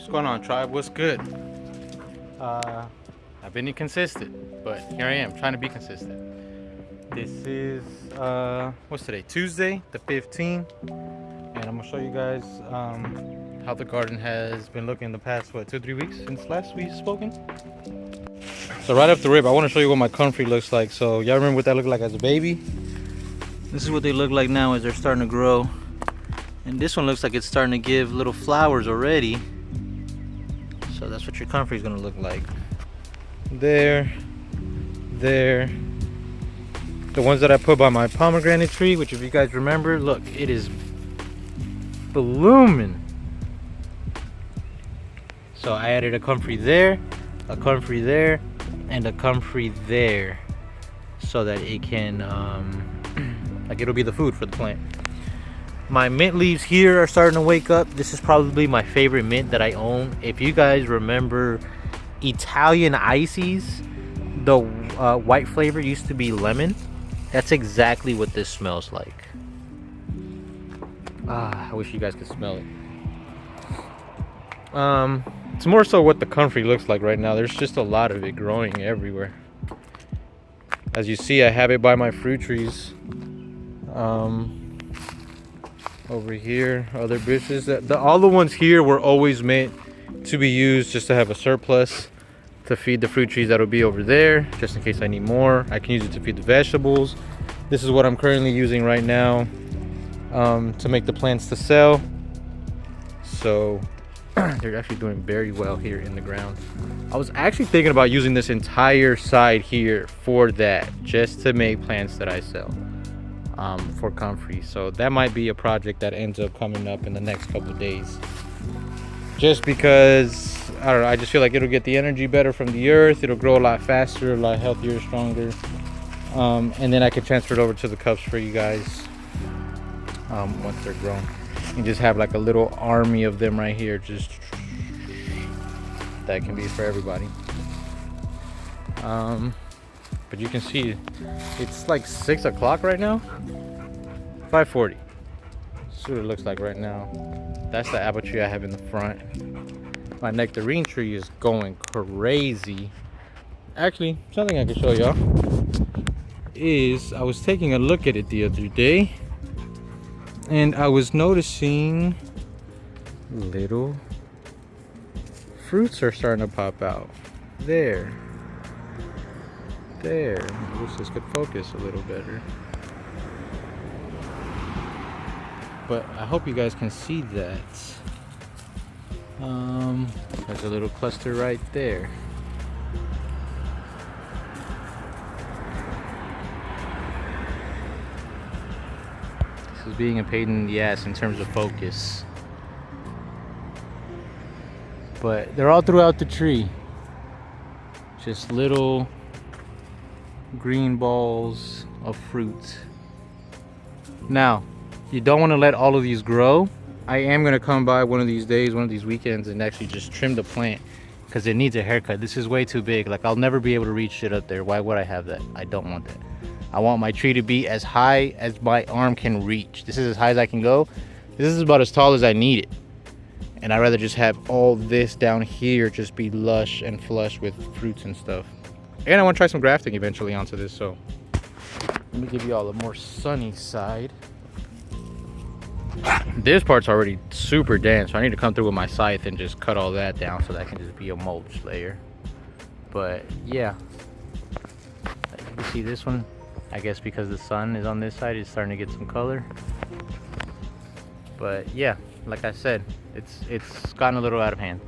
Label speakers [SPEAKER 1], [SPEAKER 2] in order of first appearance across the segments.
[SPEAKER 1] What's going on, tribe? What's good? I've been inconsistent, but here I am trying to be consistent. This is what's today? Tuesday the 15th, and I'm gonna show you guys how the garden has been looking the past 2-3 weeks since last we spoken. So right off the rip, I want to show you what my comfrey looks like. So y'all remember what that looked like as a baby? This is what they look like now as they're starting to grow. And this one looks like it's starting to give little flowers already. So that's what your comfrey is gonna look like. There. The ones that I put by my pomegranate tree, which if you guys remember, look, it is blooming. So I added a comfrey there, a comfrey there, and a comfrey there, so that it can, like it'll be the food for the plant. My mint leaves here are starting to wake up. This is probably my favorite mint that I own. If you guys remember Italian ices, the white flavor used to be lemon. That's exactly what this smells like. I wish you guys could smell it. It's more so what the comfrey looks like right now. There's just a lot of it growing everywhere. As you see, I have it by my fruit trees. Over here, other bushes. All the ones here were always meant to be used just to have a surplus to feed the fruit trees that'll be over there, just in case I need more. I can use it to feed the vegetables. This is what I'm currently using right now to make the plants to sell. So they're actually doing very well here in the ground. I was actually thinking about using this entire side here for that, just to make plants that I sell for comfrey. So that might be a project that ends up coming up in the next couple of days, just because I don't know, I just feel like it'll get the energy better from the earth. It'll grow a lot faster, a lot healthier, stronger, and then I can transfer it over to the cups for you guys once they're grown. You just have like a little army of them right here, just that can be for everybody. But you can see it's like 6 o'clock right now. 5:40. That's what it looks like right now. That's the apple tree I have in the front. My nectarine tree is going crazy. Actually, something I can show y'all is I was taking a look at it the other day, and I was noticing little fruits are starting to pop out. There. I wish this could focus a little better. But I hope you guys can see that. There's a little cluster right there. This is being a pain in the ass in terms of focus. But they're all throughout the tree. Just little green balls of fruit. Now, you don't want to let all of these grow. I am going to come by one of these days, one of these weekends, and actually just trim the plant because it needs a haircut. This is way too big. Like, I'll never be able to reach it up there. Why would I have that? I don't want that. I want my tree to be as high as my arm can reach. This is as high as I can go. This is about as tall as I need it. And I'd rather just have all this down here just be lush and flush with fruits and stuff. And I want to try some grafting eventually onto this, so let me give you all a more sunny side. This part's already super dense, so I need to come through with my scythe and just cut all that down so that can just be a mulch layer. But yeah, you see this one, I guess because the sun is on this side, it's starting to get some color. But yeah, like I said, it's gotten a little out of hand.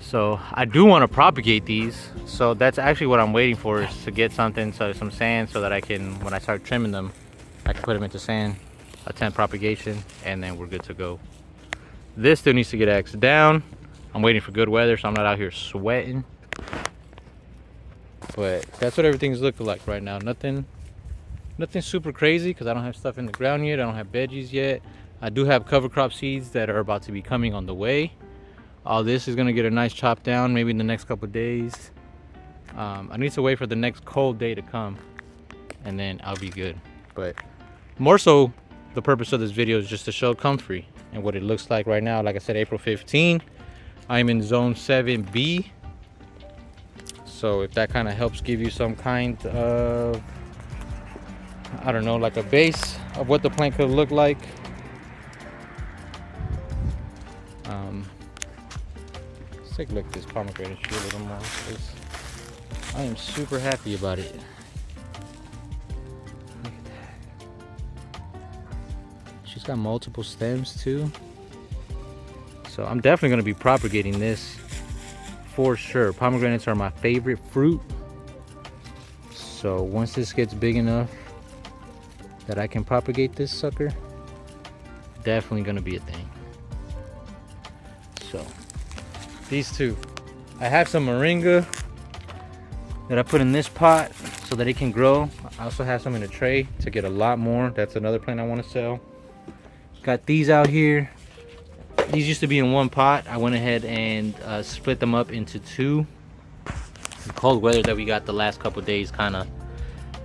[SPEAKER 1] So I do want to propagate these. So that's actually what I'm waiting for, is to get something, so some sand, so that I can, when I start trimming them, I can put them into sand, attempt propagation, and then we're good to go. This still needs to get axed down. I'm waiting for good weather, so I'm not out here sweating. But that's what everything's looking like right now. Nothing super crazy, because I don't have stuff in the ground yet. I don't have veggies yet. I do have cover crop seeds that are about to be coming on the way. All this is gonna get a nice chop down maybe in the next couple of days. I need to wait for the next cold day to come, and then I'll be good. But more so, the purpose of this video is just to show comfrey and what it looks like right now. Like I said, April 15. I'm in zone 7B. So if that kind of helps give you some kind of, I don't know, like a base of what the plant could look like. Let's take a look at this pomegranate tree a little more, because I am super happy about it. Look at that. She's got multiple stems too. So I'm definitely going to be propagating this for sure. Pomegranates are my favorite fruit. So once this gets big enough that I can propagate this sucker, definitely going to be a thing. So these two, I have some moringa that I put in this pot so that it can grow. I also have some in a tray to get a lot more. That's another plant I want to sell. Got these out here. These used to be in one pot. I went ahead and split them up into two. The cold weather that we got the last couple days kind of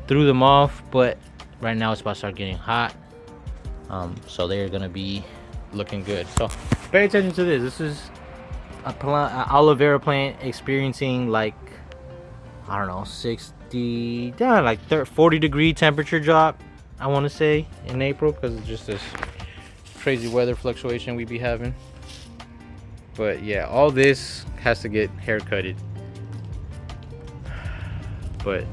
[SPEAKER 1] threw them off, but right now it's about to start getting hot. So they're gonna be looking good. So pay attention to this. This is a aloe vera plant experiencing like, I don't know, 60, yeah, like 40 degree temperature drop, I want to say, in April, because it's just this crazy weather fluctuation we be having. But yeah, all this has to get haircutted. But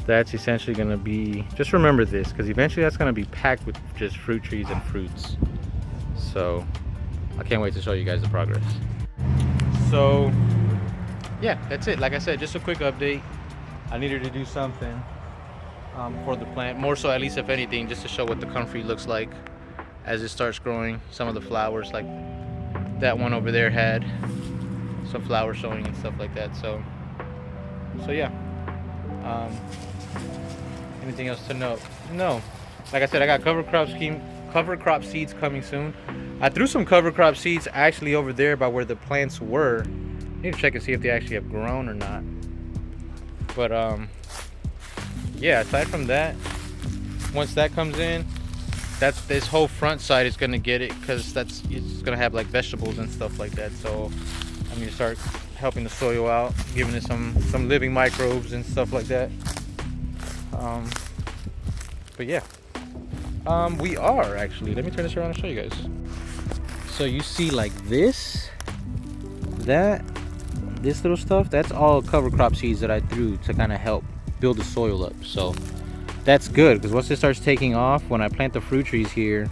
[SPEAKER 1] that's essentially going to be, just remember this, because eventually that's going to be packed with just fruit trees and fruits. So I can't wait to show you guys the progress. So yeah, that's it. Like I said, just a quick update. I needed to do something for the plant, more so, at least if anything, just to show what the comfrey looks like as it starts growing. Some of the flowers, like that one over there, had some flowers showing and stuff like that. So yeah. Anything else to note? No. Like I said, I got cover crop seeds coming soon. I threw some cover crop seeds actually over there by where the plants were. I need to check and see if they actually have grown or not. But yeah, aside from that, once that comes in, that's this whole front side is gonna get it, because it's gonna have like vegetables and stuff like that. So I'm gonna start helping the soil out, giving it some living microbes and stuff like that. But yeah, we are actually, let me turn this around and show you guys. So you see like this little stuff, that's all cover crop seeds that I threw to kind of help build the soil up. So that's good, because once it starts taking off, when I plant the fruit trees here,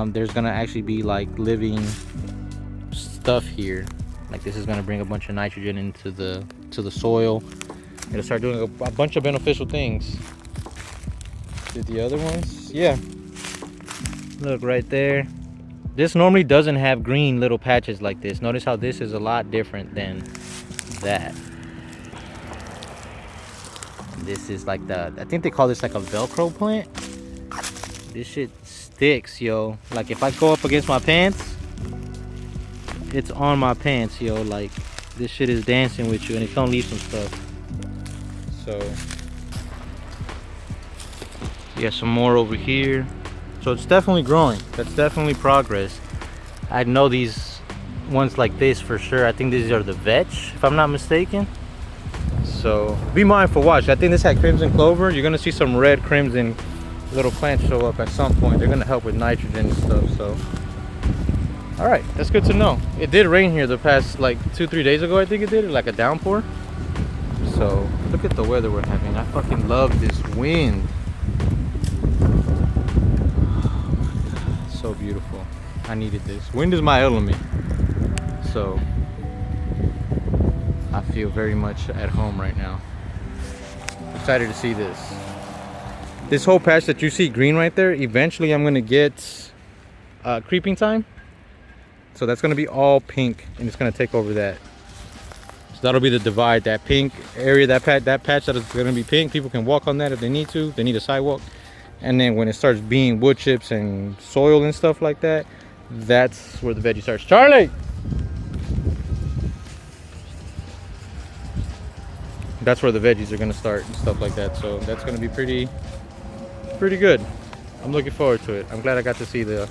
[SPEAKER 1] there's gonna actually be like living stuff here. Like this is gonna bring a bunch of nitrogen into the soil. It'll start doing a bunch of beneficial things. Did the other ones? Yeah. Look right there. This normally doesn't have green little patches like this. Notice how this is a lot different than that. This is like I think they call this like a Velcro plant. This shit sticks, yo. Like if I go up against my pants, it's on my pants, yo. Like this shit is dancing with you, and it's gonna leave some stuff. So yeah, some more over here. So it's definitely growing. That's definitely progress. I know these ones like this for sure. I think these are the vetch, if I'm not mistaken. So be mindful. Watch, I think this had crimson clover. You're gonna see some red crimson little plants show up at some point. They're gonna help with nitrogen and stuff. So all right, that's good to know. It did rain here the past like 2-3 days ago. I think it did, like a downpour. So look at the weather we're having. I fucking love this wind. So beautiful. I needed this. Wind is my element. So I feel very much at home right now. Excited to see this. This whole patch that you see green right there, eventually I'm gonna get creeping time. So that's gonna be all pink, and it's gonna take over that. So that'll be the divide, that pink area, that patch that is gonna be pink. People can walk on that if they need to. They need a sidewalk. And then when it starts being wood chips and soil and stuff like that, that's where the veggie starts. Charlie! That's where the veggies are gonna start and stuff like that. So that's gonna be pretty good. I'm looking forward to it. I'm glad I got to see the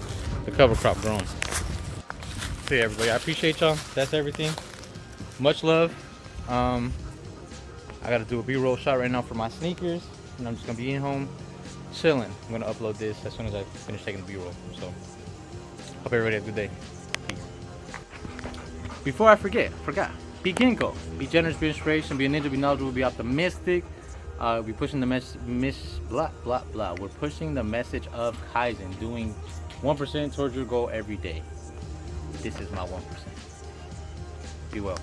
[SPEAKER 1] cover crop growing. Okay, everybody, I appreciate y'all. That's everything. Much love. I gotta do a B-roll shot right now for my sneakers, and I'm just gonna be in home chilling. I'm gonna upload this as soon as I finish taking the B-roll. So, hope everybody has a good day. Peace. Before I forgot. Be Ginkgo. Be generous, be inspiration, be a ninja, be knowledgeable, be optimistic. We're pushing the We're pushing the message of Kaizen, doing 1% towards your goal every day. This is my 1%. Be well.